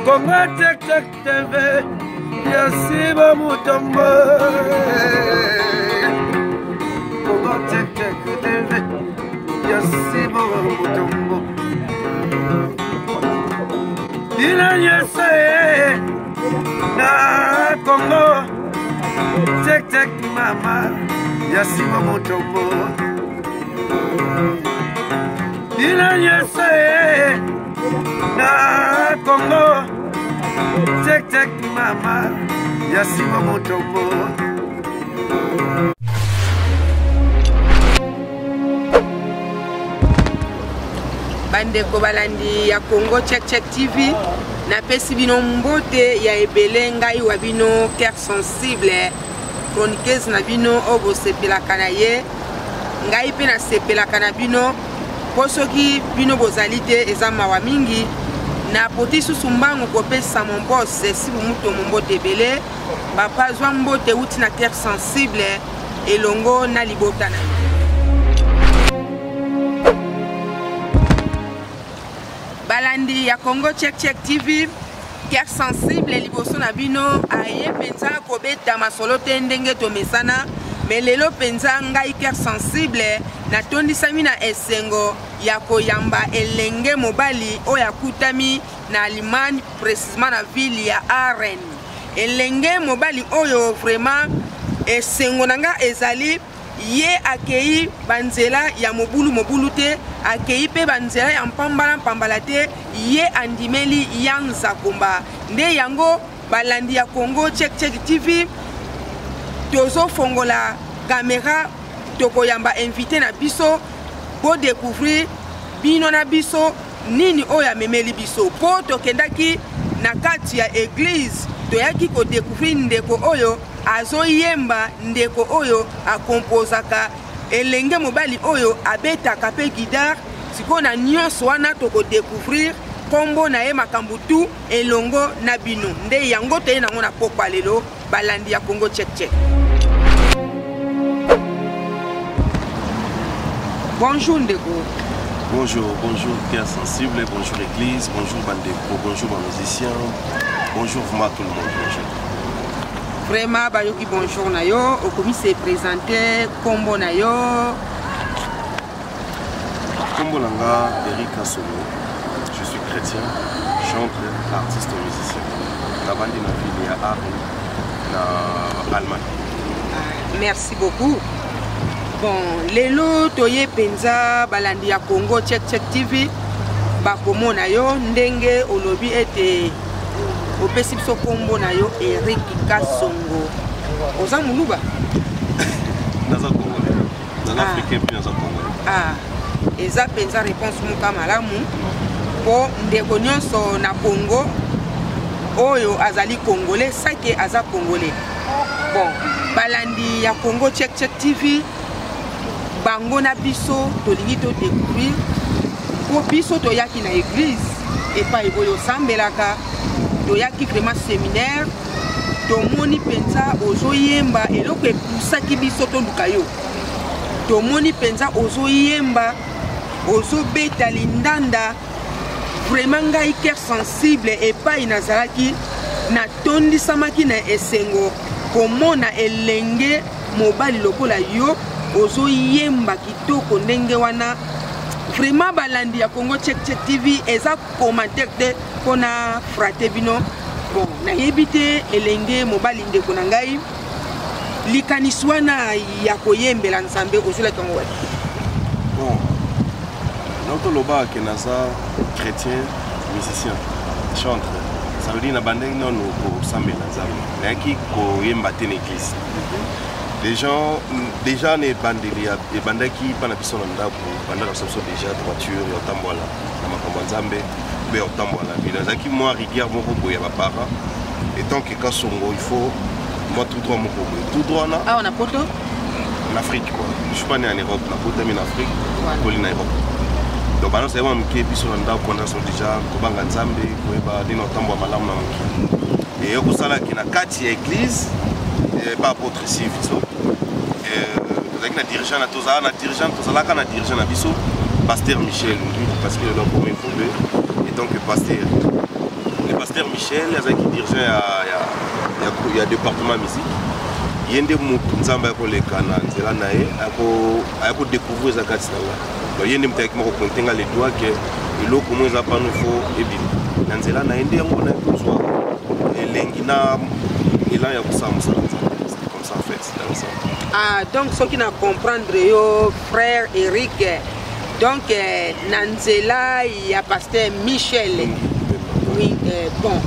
Congo Check Check TV, Yasiba Mutombo. Congo Check Check TV, Yasiba Mutombo. Dina Yese na Congo Check Check Mama, Yasiba Mutombo. Dina Yese na Congo Check Check Mama, Yasiba Mutombo. Bandeko balandi ya Congo Check Check TV na pesi bino mbote ya ebele ngai wa bino cœur sensible chroniqueuse na bino obo sepelaka na ye ngai pe na sepelaka na bino posoki bino bozali te eza mawa mingi na poti susu mbango kopesa mon boss si bumuto mbote ebele bapazwa mbote uti na cœur sensible elongo na libota na balandi ya Congo Check Check TV cœur sensible liboso na bino aye penza kobeta masolo te ndenge to mesana melelo penza ngai cœur sensible na tondisami na esengo ya koyamba elenge mobali oya kutami na Allemagne précisément na ville ya Aren elenge mobali oyo vraiment esengo nanga ezali ye akei banzela ya mobulu te akei pe banzela ya mpambala te ye andimeli yanza komba nde yango balandi ya Congo Check Check TV tozo fongola caméra tokoyamba invité na biso po découvrir bino na biso nini oya memeli biso po tokendaki na kati ya église toyaki ko découvrir ndeko oyo azoyemba ndeko oyo akompozaka elenge mobali oyo abetaka pe guitare sikona nyonso wana toko découvrir kombo na ye makambutu elongo na bino nde yango te nango na pokwa lelo balandi ya Congo Check Check. Bonjour ndeko. Bonjour cœur sensible, bonjour église, bonjour bandeko, bonjour musiciens, bonjour vraiment tout le monde. Bonjour. Vraiment bayoki bonjour na yo, okomi se présenter kombo na yo. Kombo langa Eric Asolo. Je suis chrétien, chanteur, artiste et musicien. Na bandi na ville ya Aachen na Allemagne. Merci beaucoup. Bon, lelo toye penza balandi ya Congo Check Check TV bakomona yo ndenge olobi ete opesi biso kombo na yo Eric Kasongo. Oza muluba? Naza Congolais. Naza africain puis naza Congolais. Ah, eza penza réponse muka malamu po ndeko nyonso na Congo oyo azali Congolais sake aza Congolais. Bon, balandi ya Congo Check Check TV bango na biso tolingi to découvrir po biso toyaki na église epai oyo sambelaka toyaki vraiment séminaire tomoni penza ozoyemba eloko epusaki biso toluka yo tomoni penza ozoyemba ozobeta lindanda vraiment ngai cœur sensible epai nazalaki na tondisamaki na esengo komona elenge mobali lokola yo ozo yemba kitoko ndenge wana vraiment balandi ya Congo Check Check TV eza commentaire te pona frate bino bon na yebite elenge mobali ndeko na ngai likaniswana ya koyembela nzambe ozula kango wa bon nato loba ke naza chrétien musicien chantre. Ça veut dire que nous avons qui koyemba te l'église. Les gens déjà les bandeliers qui pendant qu'ils sont dans pendant la sortie déjà de voiture et otambola na makambo nzambe be otambola bila qui moi rigueur mon bobo ya parents et tant que kasongo il faut moi tout droit mon bobo tout droit là ah on a poto en Afrique quoi je suis pas né en Europe na poto en Afrique pour en Europe donc maintenant c'est vraiment que biso nda konda sont déjà kobanga nzambe koyeba dino tambo malamu na moki et okosala ki na kati ya église pas apôtre ici biso avec la dirigeant na toza na dirigeant toza la kana dirigeant na biso pasteur Michel parce que là pour m'informer et donc le pasteur Michel avec qui dirigeant il y a département musique yende mutu nzamba ko lekana nzela nae ako découvrir za kati sala donc yende mtaki moko kontenga les doigts que iloko mo za pa no fo ebili na nzela na yende ngo na kozwa elengi na ila ya kusama sala c'est comme ça en fait c'est dans ça. Ah donc ce qui n'a comprendre yo frère Eric donc Nanzela il y a pasteur Michel oui bon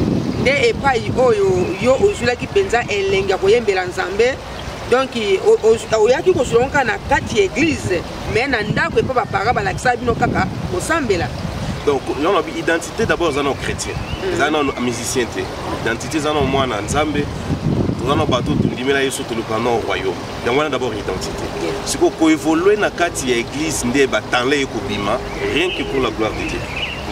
et pas yo ozula ki penza elenga koyembela nzambe donc oyaki kosolonga na kati église mais na ndako epa bapara balakisa bino kaka kosambela. Donc on a une identité d'abord za no chrétien za no musicien te identité za no mwana nzambe za no bato tundimela yesu tulukana au royaume donc on a d'abord identité c'est ko évoluer na kati ya église nde batanle ekobima rien que pour la gloire de Dieu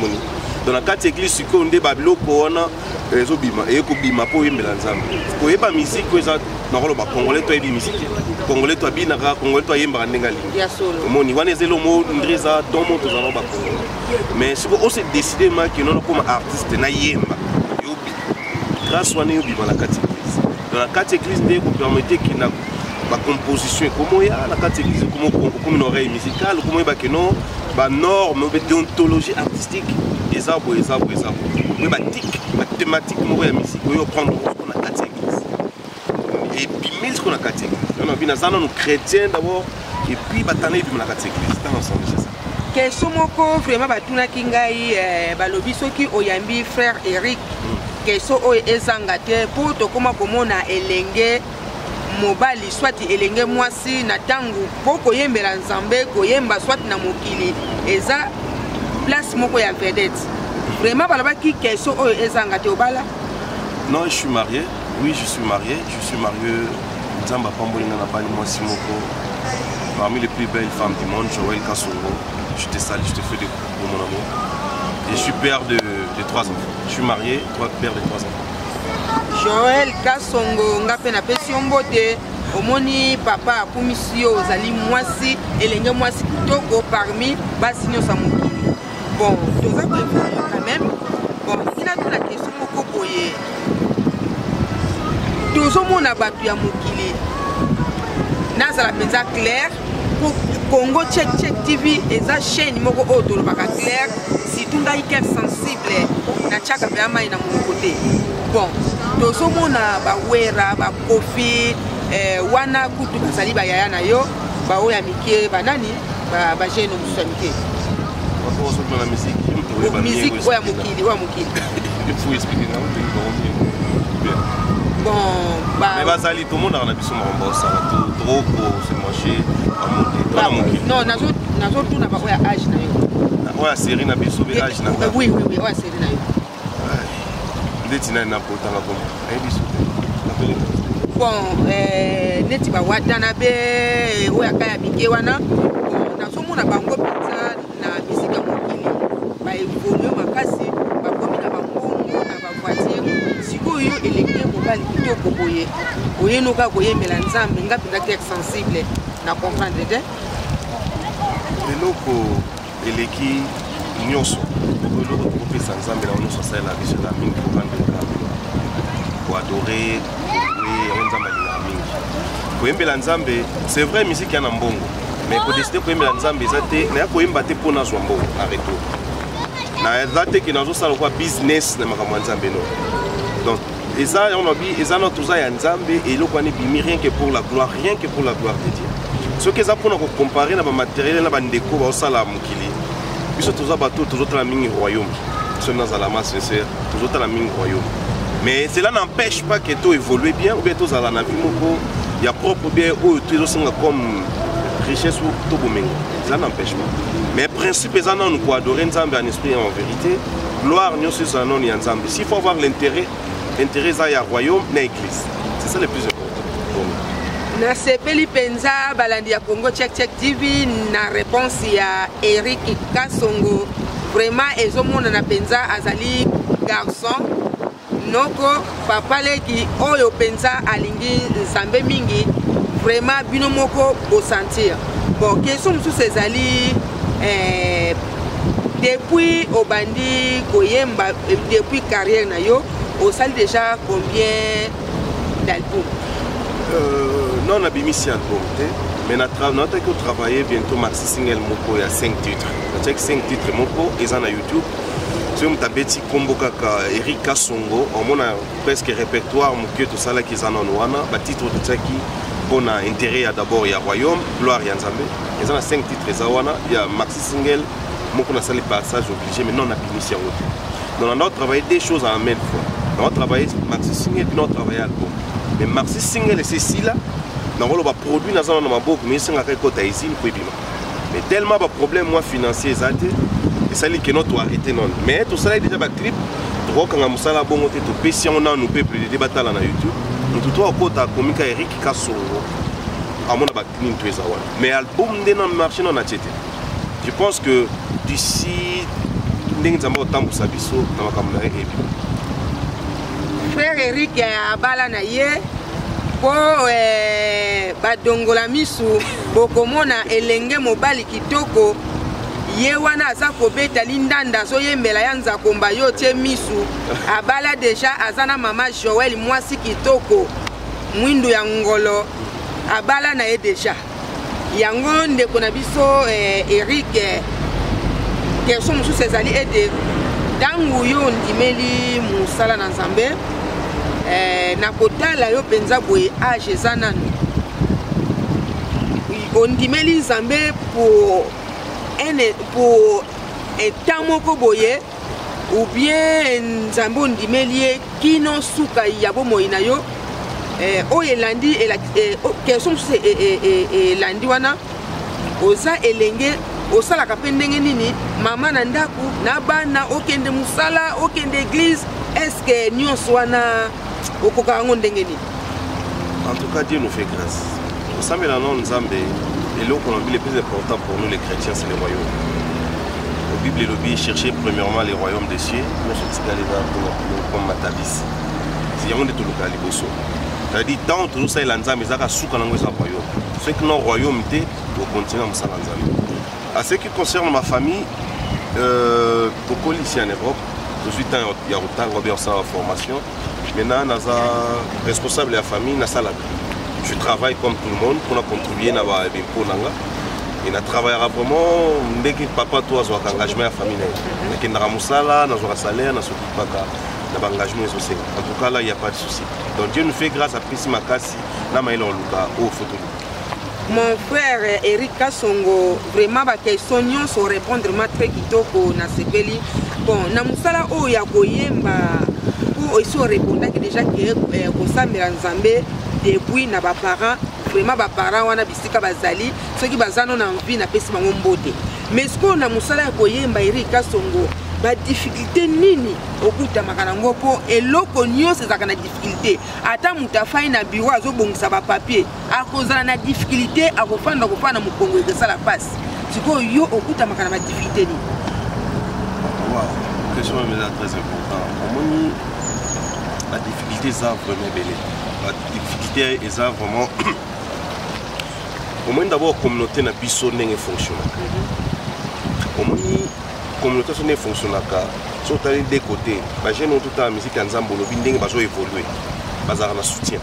moni dans la carte église siko nde babiloko wana ezobima ekobima po yembela nzambe ko yeba musique ko eza nakolo ba congolais to yebi musique congolais to bina ka congolais to yemba ndenga lingi ya solo moni wana ezelo mo ndriza domo to zana ba congolais mais siko on s'est décidé ma que non comme artiste na yemba yobi grâce wana yobi dans la carte église dans la carte église nde ko permettre que na ba composition comme ya la carte église comme une oreille musicale comme ba que non ba norme ba déontologie artistique ezabo mais ba tic ba thématique mo ya musique yo prendre ce qu'on a quatre églises et puis mille ce qu'on a quatre églises on a bien ça nous chrétiens d'abord et puis ba tané puis na quatre églises dans ensemble c'est ça question moko vraiment batuna kingai balobi soki oyambi frère Eric question o ezanga te pour to koma komona elenge mobali soit elenge mwasi na tangu poko yembela nzambe koyemba soit na mokili eza place moko ya vedette vraiment balaba ki question o ezanga te obala. Non, je suis marié. Oui, je suis marié nzamba pambolinga na bali mwasi moko parmi les plus belles femmes du monde Joël Kasongo. Je te salue, je te fais des coups pour mon amour. Et je suis père de 3 enfants. Je suis marié, père de 3 enfants. Joël Kasongo ngape na pesi mbote omoni papa akumisi ozali mwasi elenge mwasi kitoko parmi basi nyosa mokili. Bon, toza ko quand même. Bon, il a la question moko boye. Tozo mona batu ya mokili. Nazala penza clair Congo Check TV eza chaîne moko oto lobaka clair si tunga iker sensible na chaka pe amai na mon côté. Bon, tozo mona ba wera ba kofi wana kutu basali ba yaya na yo ba oya mike banani ba jeune musamike. La musique ouais mokili il faut expliquer bon bah mais bazali tout le monde a biso mamba ça trop pour se manger à monter non nazo tout na ba ya âge na yo ouais série na biso be âge na oui ouais série na yo ndetina na potanga comme biso bon neti ba watana be oya kaya bike wana nazo mona bango pizza na bisika mokili ba evoluer makasi ba komi na bangongo na ba voiture sikoyo elenge mobali kitoko boye oyenoka koyembela nzambe ngapi na cœur sensible na comprendre te eloko eleki nyonso eloko kopesa nzambe na nyonso asala biso na mingi kokandela ko adorer oui nzambe na mingi koyembela nzambe c'est vrai musique ya na mbongo mais pour décider koyembela nzambe eza te na koyemba te mpo nazwa mbongo na retour na eza te ke nazosala kwa business na makambo ya nzambe no donc eza on a dit eza notre toza ya nzambe eloko wana ebimi rien que pour la gloire de Dieu soki eza mpona kocompare na bamatériel na bandeko baosala mokili biso toza bato tozotala mingi royaume dans la masse sincère, toujours dans la même royaume. Mais cela n'empêche pas que tout évolue bien, ou bien tout ça la vie, il y a propre bien, ou tout comme richesse ou tout le monde. Ça n'empêche pas. Mais le principe, c'est que nous adorons Nzambe en esprit et en vérité. Gloire, nous sommes en Nzambe. S'il faut avoir l'intérêt, l'intérêt, c'est le royaume, l'église. C'est ça le plus important. Na sepeli penza balandi ya Congo Check TV na réponse ya Eric Kasongo. Vraiment, ezomona na penza azali garçon. Noko papa leki oyo penza alingi nzambe mingi. Vraiment, bino moko au sentir. Bon, question sous ces alliés depuis au bandi koyemba depuis carrière na yo, au salle déjà combien d'albums? Non, on a mis 6 albums, mais on a travaillé bientôt maxi single moko, il y a 5 titres. On a 5 titres moko, ils sont sur YouTube. Si on tape combo kaka Eric Kasongo, on a presque répertoire moko tout ça là qui sont en Ouana, bah titre tout ça qui on a intérêt à d'abord il y a Royaume, Gloire et Nzambe. Ils ont 5 titres Zawana, il y a maxi single, moko on a salé passage obligé, mais non on a fini sur YouTube. Donc on a travaillé des choses en même fois. On a travaillé maxi single, puis on a travaillé album. Mais maxi single c'est si là. Nous avons produit dans un beaucoup, mais c'est un côté ici, mais tellement de problèmes financiers, et ça dit que nous avons arrêté. Mais tout ça est déjà un clip. Quand on a un bon côté, si on a nous peut plus débattre sur YouTube, nous tout au côté comique Eric Kasongo, à mon avis, mais l'album n'est pas marché dans la tête. Je pense que d'ici, nous avons temps pour s'abisso dans la caméra. Frère Eric a balanaye. Po badongola misu bokomona elenge mobali kitoko ye wana aza kobeta lindanda so yembela yanza komba yo tie misu abala deja azana mama Joël mwasi kitoko mwindu ya ngolo abala na ye deja yango ndeko na biso Eric keso musu sezali ede dangu yo ndimeli musala na Nzambe na kotala yo penza boye age eza nanu ondimeli Nzambe pour temps moko boye ou bien Nzambe ondimeli ye kino suka ya bomoi na yo oyo elandi question elandi wana oza elenge osalaka mpe ndenge nini mama na ndako na bana okende musala okende église est-ce que nyonso wana en tout cas, Dieu nous fait grâce. Au sein de la Nzambe, et l'eau qu'on a vu le plus important pour nous les chrétiens, c'est le royaume. La Bible et le Bible chercher premièrement les royaumes des cieux. Nous sommes comme Matabis. C'est un monde de tout le cas, les bossos. C'est-à-dire, tant que tout ça est l'Nzambe, ils ont souka dans le royaume. Ce que nos royaumes étaient, nous continuons à s'en À ce qui concerne ma famille, beaucoup ici en Europe, je suis en Yarouta, Robert en formation. Maintenant, je suis responsable de la famille. Je travaille comme tout le monde pour contribuer à l'impôt. Et je travaille vraiment dès que papa a un engagement à la famille. Je suis un salaire, je suis un salaire, je suis un engagement. En tout cas, là, il n'y a pas de souci. Donc Dieu nous fait grâce à Prissi Makassi, là, il y a un photo. Mon frère Eric Kasongo, vraiment, ma question sont répondre très kitoko na sepeli. Bon, na musala o ya koyemba pour aussi répondre que déjà que kosambela Nzambe depuis na ba parents, vraiment ba parents wana bisika bazali, ceux qui bazano na envie na pesi bango mbote. Mais ce qu'on a musala ya koyemba Eric Kasongo, ba difficulté nini okuta makanango po eloko nyonso ezaka na difficulté. Ata mutafai na bureau azobongisa ba papier, akozala na difficulté akofanda kofana mukongo ekesa la passe. Siko yo okuta makana ma difficulté ni. Wow, question très importante. La difficulté est vraiment belle. La difficulté est vraiment. Au moins d'abord, la communauté n'a pas fonctionné. Au moins, la communauté n'a pas fonctionné. Sur les deux côtés, les gens ont toute la musique en Zambolo, ils ont évolué. Ils ont soutien.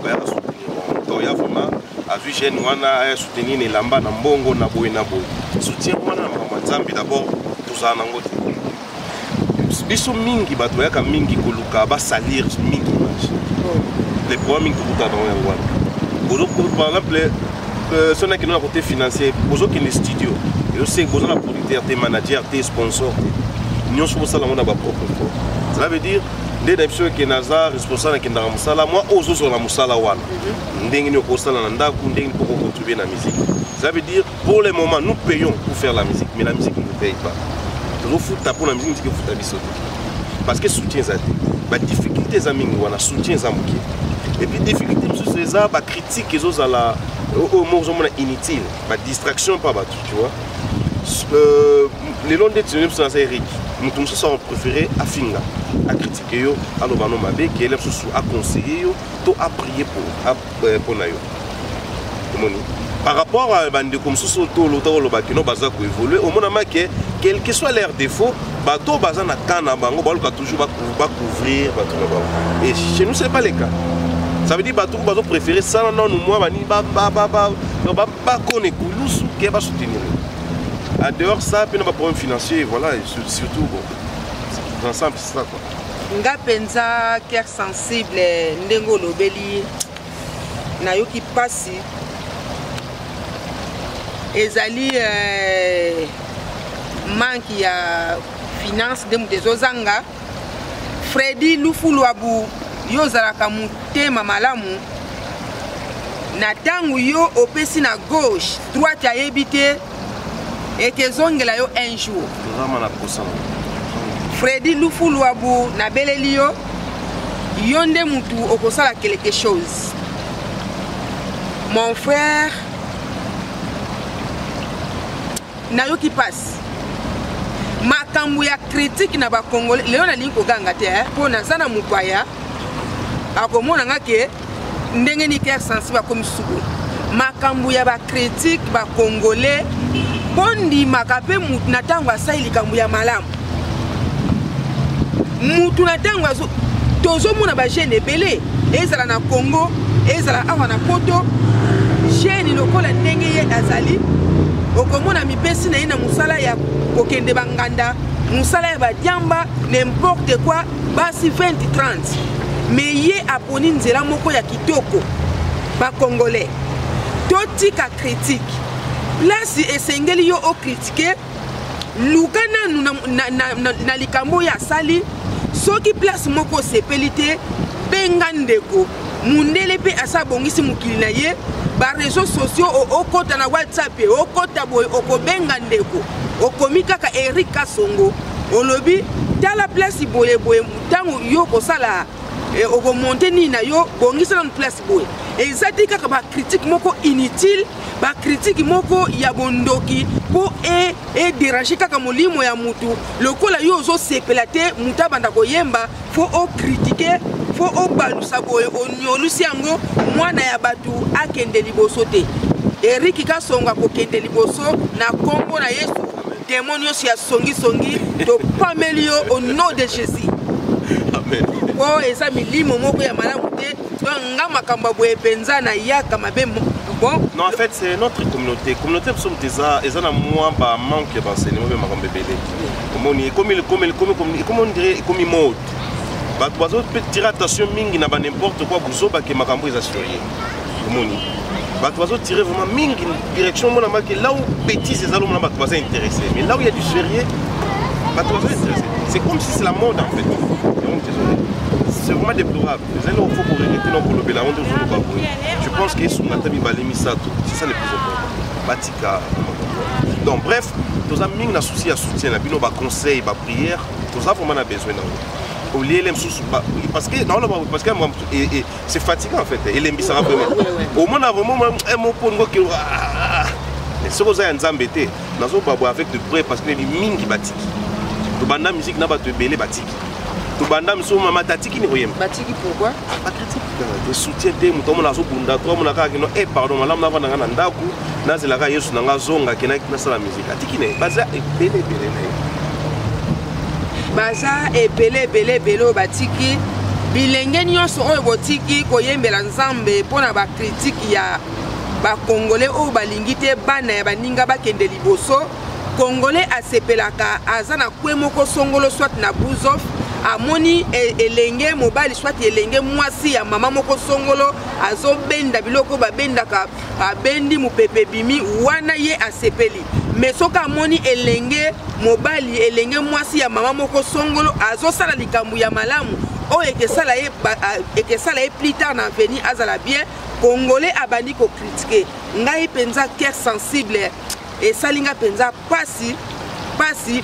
Ils ont soutenir vraiment. Azu jeune wana soutenir les lamba na mbongo na boy na boy. Soutien wana na Nzambe d'abord tozala nango. Biso mingi bato yaka mingi koluka ba salir mingi. Les problèmes mingi kuta dans yango. Par exemple, si on a un côté financier, bozo qui est studio, et aussi bozo la producteur, tes managers, tes sponsors. nous sommes ça on a propre effort. Cela veut dire dès que que naza responsable qui dans musala moi ozo sur la musala wana ndenge ni okosala na ndaku ndenge pour contribuer la musique. Ça veut dire pour le moment nous payons pour faire la musique mais la musique ne nous paye pas. Toujours fouta pour la musique que fouta biso. Parce que soutien ça ba difficulté za mingi wana soutien za muki. Et puis difficulté c'est ça ba critique les autres à la au moment inutile, ba distraction pas battu, tu vois. Les longs détenus sont assez Eric. Nous tous sommes préférés à finga, à critiquer yo, à nous banon mabé, qui élève sous à conseiller yo, tout à prier pour nayo. Par rapport à bande comme ce tout l'autre le bakino baza ko évoluer, au moins que quel que soit leur défaut, bateau baza na kana bango ba toujours ba couvrir bateau na bango. Et chez nous c'est pas le cas. Ça veut dire bateau bateau préféré ça non nous moi bani ba connaît kulusu qui va soutenir. En dehors ça, puis on a pas problème financier, voilà, et surtout bon, ensemble c'est ça quoi. Nga penza cœur sensible ndengo lobeli na yo ki pasi ezali manque ya finance de mutezozanga Freddy Lufulwabu yo zalaka mutema malamu na tangu yo opesi na gauche droite ya yebite et que zongela yo un jour. Freddy Lufulwabu na belelio yonde mutu okosala quelque chose. Mon frère na yo qui passe. Makambu ya critique na ba Congolais leo na linko ganga te po na sana mupaya akomona ngake ndenge ni cœur sensible comme sugu. Makambu ya ba critique ba Congolais bondi makape mutu na tango asali likambo ya malamu mutu na tango azo tozo mona ba jeune ebele ezala na Congo ezala awa na poto jeune lokola ndenge ye azali okomona mipesi na ina musala ya kokende banganda musala ya badiamba n'importe quoi basi 20-30 mais ye aponi nzela moko ya kitoko ba Congolais totika critique place esengeli yo o critiquer lukana na likambo ya sali soki place moko sepelite benga ndeko mundele pe asa bongisi mukili na ye ba réseaux sociaux okota na WhatsApp okota boy okobenga ndeko okomi kaka Eric Kasongo olobi tala place boye mutango yo kosala okomonte ni na yo bongisa na place boye ezati kaka ba critique moko inutile ba critique moko ya bondoki po déranger kaka molimo ya mutu lokola yo zo sepelate mutabanda koyemba fo o critiquer fo o balusa boye onyolusi yango mwana ya batu akende liboso te Eric Kasongo akokende liboso na kombo na Yesu démon yosi ya songi to pamelio au nom de Jésus. Amen. Oh eza milimo moko ya malamu te nga makamba boye penza na yaka mabemo. Bon, non, en fait, c'est notre communauté. La communauté, ils ont moins de manque d'enseignement, comme on dirait, comme il mode. Ils ont tiré attention à n'importe quoi, ils ont assuré. Ils ont tiré vraiment une direction là où petit, c'est ça où ils sont intéressés. Mais là où il y a du sérieux, ils sont intéressés. C'est comme si c'est la mode en fait. C'est vraiment déplorable. Je pense que c'est ça le plus important. Donc bref, tous amis ont souci à soutien, ils ont conseil, prière, tous avons vraiment besoin. Parce que c'est fatigant en fait. Au moins, vraiment un mot pour nous qui ce que vous avez embêté, nous avons avec de près parce que les mines qui bâtissent. Tout banda musique n'a pas de belé bâtissent. Tout banda musique n'a pas de batiki ni rien. Batiki pourquoi? Pas critique. Le soutien de mon tomo na zo bunda, toi mon akaki no pardon malam na vanda na ndaku na zelaka yesu na ngazonga kena na sala musique. Atiki ne baza belé na. Baza belé batiki bilenge nyonso oyo botiki koyembela nzambe pona ba critique ya ba Congolais o balingi te bana ya baninga bakende liboso Congolais asepelaka azana kwemoko songolo soit na buzof amoni elenge mobali soit elenge mwasi ya mama moko songolo azo benda biloko babendaka abendi mupepe bimi wana ye asepeli mais soki amoni elenge mobali elenge mwasi ya mama moko songolo azosala likambo ya malamu oyo ekesala ye plus tard na avenir azala bien congolais abandi kokritike ngai mpenza cœur sensible esalinga mpenza pasi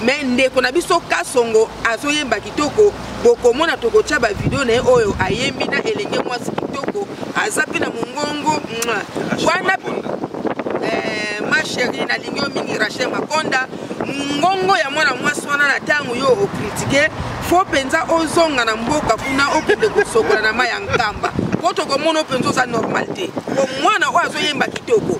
me ndeko na biso Kasongo azoyemba kitoko bokomona tokotia bavideo na ye oyo ayembi na elenge mwasi kitoko aza mpe na mongongo wana ma chérie nalingi yo mingi Rachel Makonda ngongo ya mwana mwasi wana na ntango yo okritike fo mpenza ozonga na mboka kuna okende kosokola na mai ya nkamba po tokomona mpenza oza normal te mwana oyo azoyemba kitoko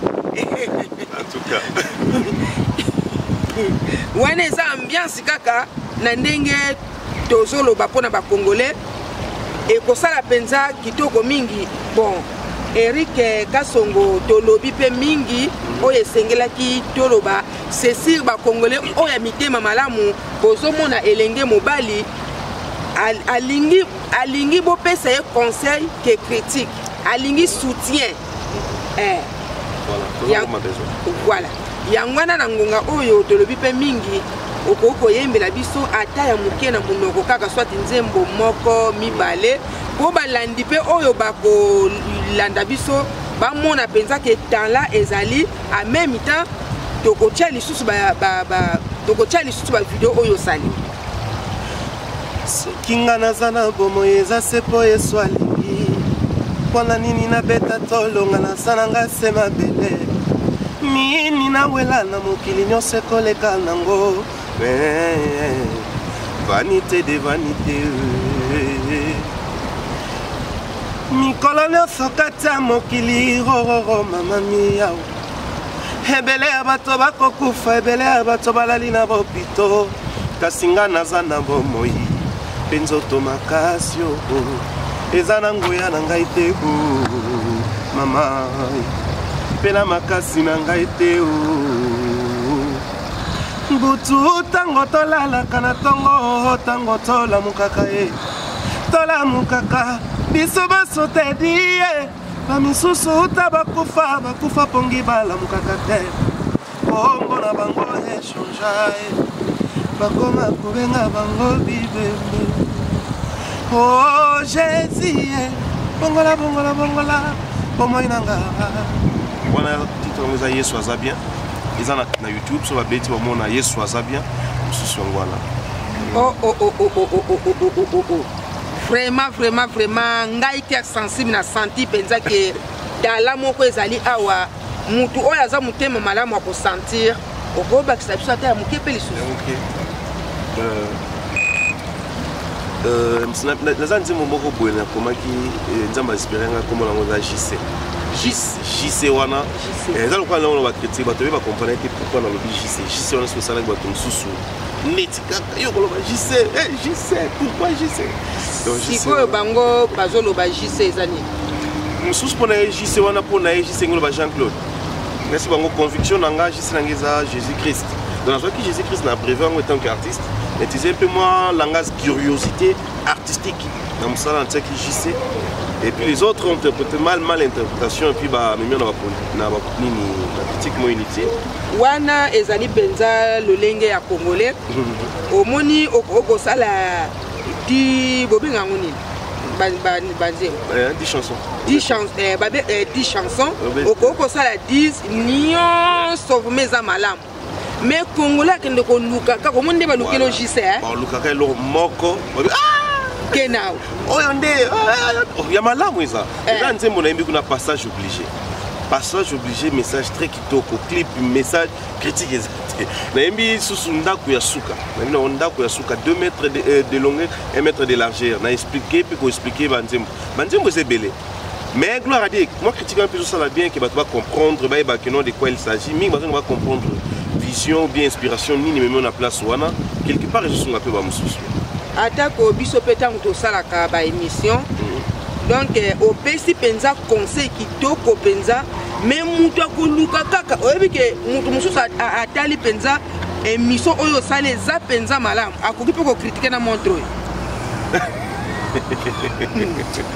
wana eza ambiance kaka na ndenge tozoloba mpona bakongolais ekosala mpenza kitoko mingi. Bon, Eric Kasongo tolobi mpe mingi oyo esengelaki toloba c'est bakongolais oyo ya mitema malamu bozomona elenge mobali alingi bopesa ye conseil ke critique alingi soutien voilà yango wana na ngonga oyo tolobi mpe mingi okoki koyembela biso ata ya moke na monoko kaka swati nzembo moko mibale mpo balandi mpe oyo bakolanda biso bamona mpenza ke tala ezali en même temps tokotia lisusu bavideo oyo osali soki nga naza na bomoi eza se mpo yesu alingi mpona nini nabeta tolonga naza na nga se mabele nini nawela na mokili nyonso ekoleka nango vanité de vanité mikolo nyonso kati ya mokili rororo mama miyao ebele ya bato bakokufa ebele ya bato balali na bopito kasi nga naza na bomoi mpe nzoto makasi eza na ngoya na ngai te mama mpe na makasi na ngai te butu tango tolalaka na tongo tango tolamukaka ye tolamukaka biso baso tedi ye bamisusu ta bakufa pongi balamukaka te bongo na bango eshonja ye bakoma kobenga bango bibembe o jésus ye bongola bomoi na nga wana titre ngo eza yesu aza bien eza na YouTube so babeti bamona yesu aza bien mosusu yango wana vraiment ngai cœur sensible na senti mpenza ke dala moko ezali awa mutu oyo aza motema malamu akosentir okobakisa biso ata ya moke mpe lisusu naza nzembo moko boye nakomaki nzambe aspire nga kombo nango eza JC wana eza lokola nango bakritique bato oyo bakomprendre te pourquoi nalobi JC wana soki esalaki bato mosusu neti kaka yo koloba JC pourquoi JC sikoyo bango bazoloba JC eza nini mosusu mpona ye JC wana mpona ye JC ngoloba Jean-Claude merci bango conviction na nga JC nange eza Jésus-Christ donc nazwaki Jésus-Christ na breve yango etant qu'artiste utilisé un peu moins langage curiosité artistique dans mon salon JC et puis les autres ont interprété mal interprétation et puis bah même on a critique moi unité wana ezali benza lolenge ya congolais omoni okosala di bobinga ngoni banze 10 chansons 10 chansons okosala 10 nyonso meza malamu mais congolais akende koluka kaka omoni nde balukelo JC balukaka eloko moko kenao oyo nde ya malamu eza eza nzembo nayembi kuna passage obligé message très kitoko clip message critique eza te nayembi susu ndako ya suka nayembi na ndako ya suka 2 mètres de longueur 1 mètre de largeur na expliquer puis koexpliquer banzembo eza ebele mais gloire à Dieu moi critique un peu ça va bien que bato va comprendre ba que non de quoi il s'agit mingi bato va comprendre vision ou bien inspiration nini meme na place wana quelque part je suis un peu ba mususu atako biso peta muto salaka ba émission donc opesi penza conseil kitoko penza mais muto akoluka kaka oyebi ke muto mususu atali penza émission oyo sale za penza malamu akoki pe ko critiquer na montre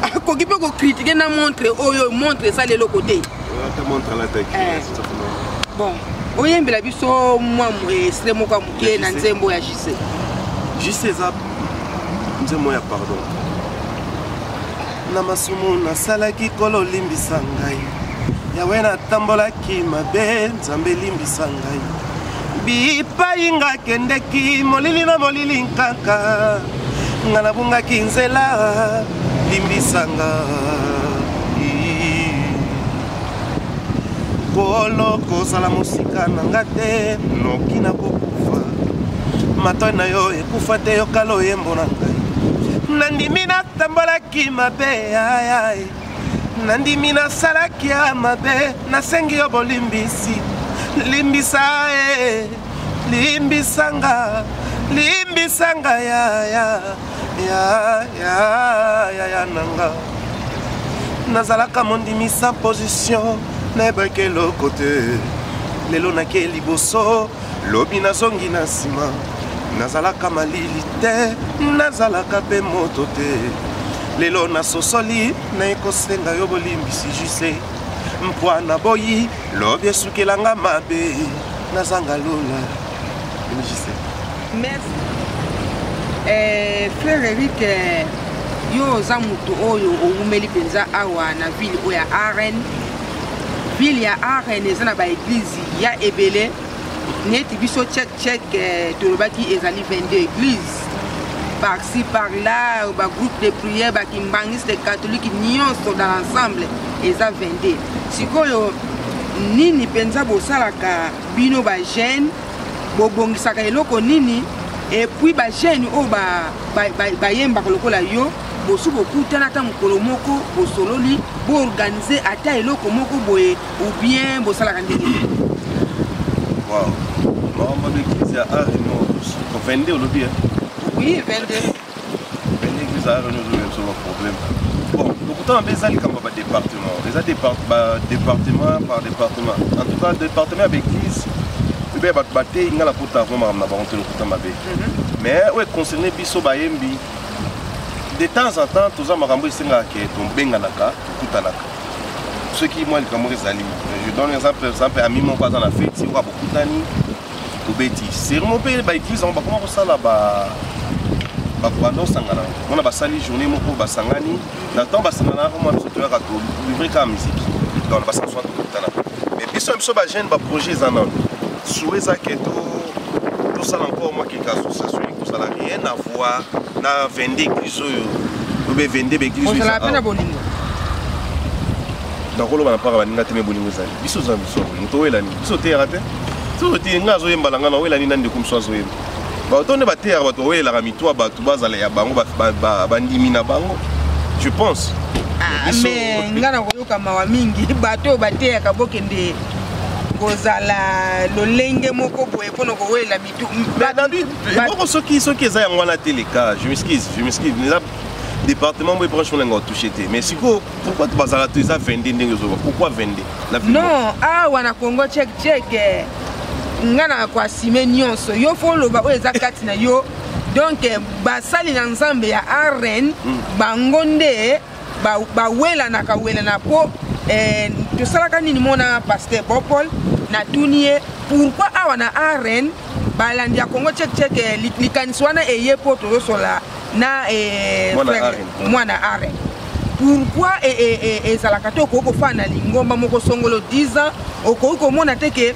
akoki pe ko critiquer na montre oyo montre ça le côté ta montre la tête bon oyembela biso mwa estre moko muke na nzembo ya JC. JC eza nzembo ya pardon. Na masumu nasalaki kolo limbisa ngai. Yawe natambolaki mabe nzambe limbisa ngai. Bipai nga kendeki molili na molili nkaka. Nga nabungaki nzela limbisa ngai. Kolo kozala mosika na nga te noki na kokufa. Matoi na yo ekufa te yokalo yembo na ngai. Nandimi natambolaki mabe ayai. Nandimi nasalaki ya mabe nasengi yo bolimbisi. Limbisa limbisanga limbisanga ya nanga. Nazalaka mondimi sans position nebeke lo côté. Lelo nake liboso lobi nazongi na sima. Nazalaka malili te nazalaka pe moto te. Lelo nasosoli na ekosenga yo bolimbisi JC. Mpwana boyi lobi esukelanga mabe nazanga lola. Merci. Frère Eric, yo za mutu oyo oumeli penza awa na ville oya Arène. Ville ya Arène eza na ba église ya ebele. Neti biso check tolobaki ezali 22 églises. Par-ci par-là, ba groupe de prière, ba kimbangis de catholiques nyonso dans l'ensemble eza 22. Sikoyo nini penza bosalaka bino ba jeune bobongisaka eloko nini et puis ba jeune o ba yemba lokola yo bosu bokutana ta mukolo moko bosololi bo organiser ata eloko moko boye ou bien bosalaka ndenge. Wow. Maman de l'église à Arène, 22 au lobby. Oui, 22. 22 églises à Arène, nous avons un problème. Bon, donc autant on a comme département. Les département par département. En tout cas, département avec église, il y a la puta vraiment na volonté le mabe. Mais ouais concerné biso bayembi. De temps en temps, tous les marambo isenga ke tombenga naka, kutanaka. Ceux qui moi le Cameroun zali. Je donne un exemple à Mimon pas dans la fête, si on va beaucoup tani au bêtis. C'est mon pays ba église on va comment ça là ba kwando sangana. On a ba sali journée moko ba sangani. Na temps ba sangana moi je te ra to livrer ka musique. Dans le bassin soit kutana. Mais biso biso ba jeune ba projet zanan. Soueza que tout ça encore moi qui association tout ça n'a rien à voir na 22 églises ou bien 22 églises. On la peine bolingo. Donc on va parler de la bolingo zali. Biso za biso. Muto elani. Biso te raté. So te ngazo yemba ngana welani nande kumso zo yemba. Ba otonde ba te ya bato wela ka mitwa bato bazala ya bango ba ndimi na bango. Je pense. Mais ngana koyoka mawa mingi bato ba te ya kabokende kozala lolenge moko boye pono ko wela mitu. Ba soki eza ya ngwana teleka. Je m'excuse. Département moi franchement on touché mais siko pourquoi tu bazala tu ça 22 ndenge zo pourquoi 22 non ah wana Congo check ngana kwa sime nyonso yo fo loba o eza kati na yo donc basali na nzambe ya Arène bangonde ba wela na ka wela na po to salaka nini mona pasteur Bopol na tunie pourquoi awana Arène balandi ya Congo check likaniswana eye po to sola na mwana Arène pourquoi ezalaka to ko fana lingomba moko songolo 10 ans okoko mona teke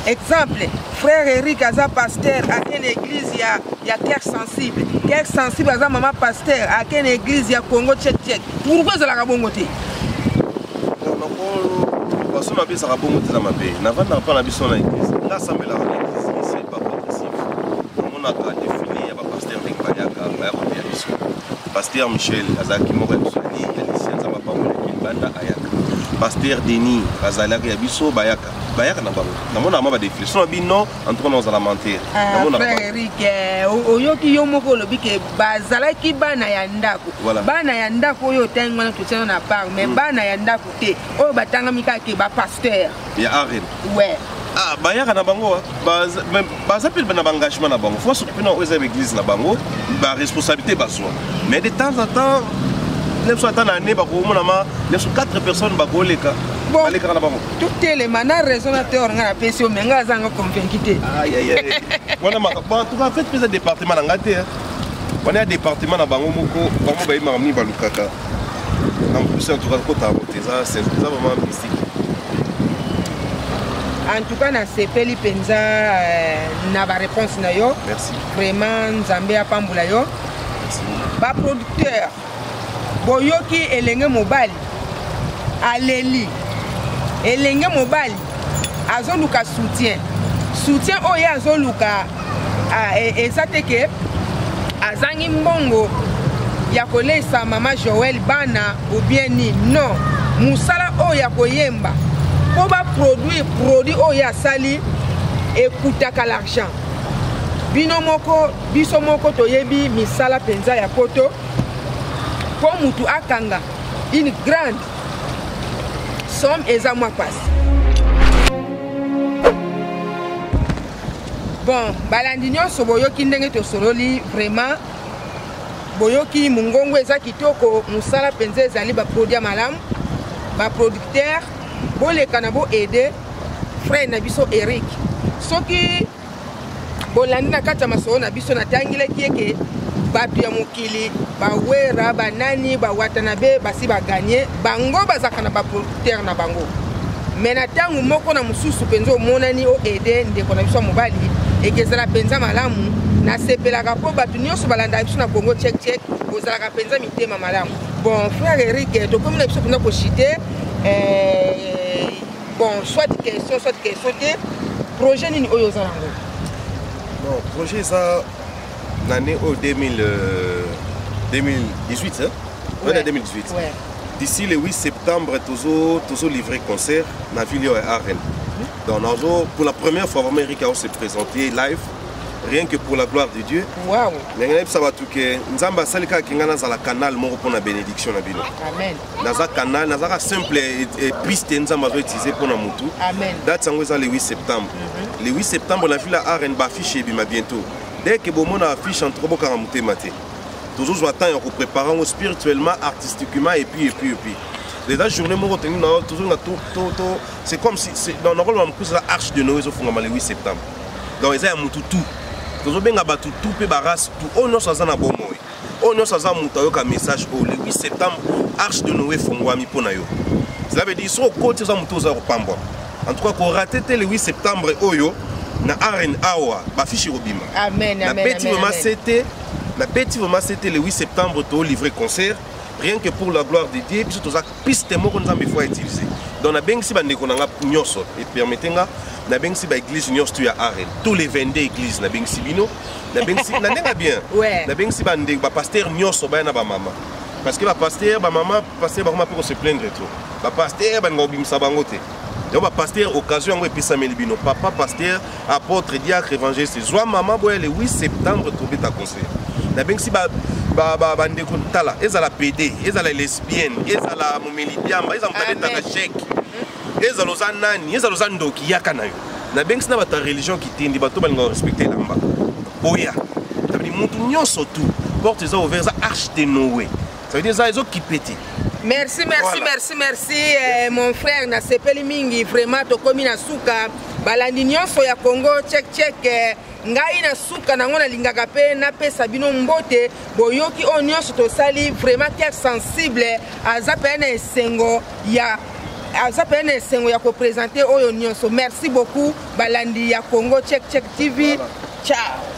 exemple frère Eric aza pasteur à une église ya cœur sensible aza maman pasteur à une église ya Congo check pourquoi ezalaka bongo te parce que bizarre bongo te na mabe na vanda pa na biso na église na sambela na église c'est pas progressif on a défini ya pasteur avec Bayaka ya ko ya biso pasteur Michel azaki moko ya biso ni ya licenza papa mo ki banda ayaka pasteur Denis azalaki ya biso Bayaka na bango namona ma ba définition bino en tout cas nous allons mentir namona frère Eric oyoki yo moko lobi ke bazalaki bana ya ndako oyo tango na tutena na part mais bana ya ndako te oyo batanga mikake ba pasteur ya Arène ouais ah Bayaka na bango bazapil bana engagement na bango faut s'occuper na oza église na bango ba responsabilité baso mais de temps en temps les soit en année ba ko mona ma les 4 personnes ba koleka Bon, tout est les manas raisonnateur, on a pensé au menga zanga convaincu. Aïe aïe aïe. Voilà ma. Bon, tout va fait plus un département en gâté. On est un département à Bango Moko, Bango Baï Marmi Balukaka. En plus, en tout cas, quand tu as c'est vraiment mystique. En tout cas, na sepeli penza na ba réponse na yo. Merci. Vraiment Nzambe apambula yo. Merci. Ba producteur boyoki elenge mobali aleli elenge mobali azoluka soutien oyo azoluka eza te ke azangi mbongo ya kolesa mama Joël bana ou bien ni non musala oyo ya koyemba po ba produit oyo asali ekutaka l'argent biso moko toyebi misala penza ya poto po mutu akanga une grande somme eza mwa passe. Bon, balandi nyonso boyoki ndenge tosololi vraiment boyoki mungongo eza kitoko musala penza ezali baproduit malamu baproducteur boleka na bo aider frère na biso Eric soki bolandi na kati ya masolo na biso natangilaki eke bato ya mokili bawera banani bawatanabe basi baganye bango bazaka na baproducteur na bango me na ntango moko na mosusu mpenza omonani oede ndeko na biso ya mobali ekezala mpenza malamu nasepelaka mpo bato nyonso balandaka biso na Congo tchek ozalaka mpenza mitema malamu. Bon frère Eric tokomi na biso mpenza koshite bon soit question te projet nini oyo oza nango? Non, projet ça l'année au 2018 hein? Ouais. 2018. Ouais. D'ici le 8 septembre toujours livré concert dans la ville de Arène. Donc pour la première fois Eric a se présenté live rien que pour la gloire de Dieu. Waouh. Ça va tout que Nzamba salika kingana za la canal moko pour la bénédiction na bino. Amen. Dans un canal, dans un simple et piste Nzamba va utiliser pour na mutu. Amen. Date sango le 8 septembre. Le 8 septembre la ville à Arène va afficher bima bientôt. Dès que bon mon affiche entre boka ramuté maté. Toujours j'attends en préparant spirituellement, artistiquement et puis. Les journées mo retenu toujours c'est comme si dans normalement la arche de Noé au fond le 8 septembre. Donc ils a mutu tout. Toujours benga batu tout pe baras tout. On non ça na bon moi. On non ça muta yo ka message au le 8 septembre arche de Noé fongwami pona yo. Cela veut dire sur côté ça mutu za pamba. En tout cas qu'on raté le 8 septembre oyo na Arène awa ba fichi robima. Amen amen. La bête c'était le 8 septembre to livré concert rien que pour la gloire de Dieu puis tout ça piste mo qu'on zambe faut utiliser. Donc na bengi si ba ndeko nanga nyoso et permettenga na bengi si ba église nyoso tu ya Arène tous les 22 églises na bengi si bino na bengi si na ndenga bien. Na bengi si ba ndeko ba pasteur nyoso ba na ba mama. Parce que ba pasteur ba mama pasteur ba pour se plaindre trop. Ba pasteur ba ngobimisa bango te. Donc ba pasteur occasion ngo episa melibino papa pasteur apôtre diacre évangéliste soit maman boye le 8 septembre to beta concert. Na bengi si ba ndeko tala ezala PD ezala lesbienne ezala momelidiamba ezala mtabeta chèque ezala ozanani ezala ozandoki yaka na yo na bengi na bata religion kitindi bato balinga respecter lamba boya tabini mutu nyonso tout porte eza ouvert za arche de Noé ça veut dire ça ezo kipeti. Merci, mon frère. Na sepeli mingi vraiment tokomi na suka balandi nyonso ya Congo check ngai na suka nango na lingaka pe na pesa bino mbote boyoki o nyonso tosali vraiment cœur sensible azape na esengo ya ko présenter oyo nyonso. Merci beaucoup balandi ya Congo check TV. Ciao.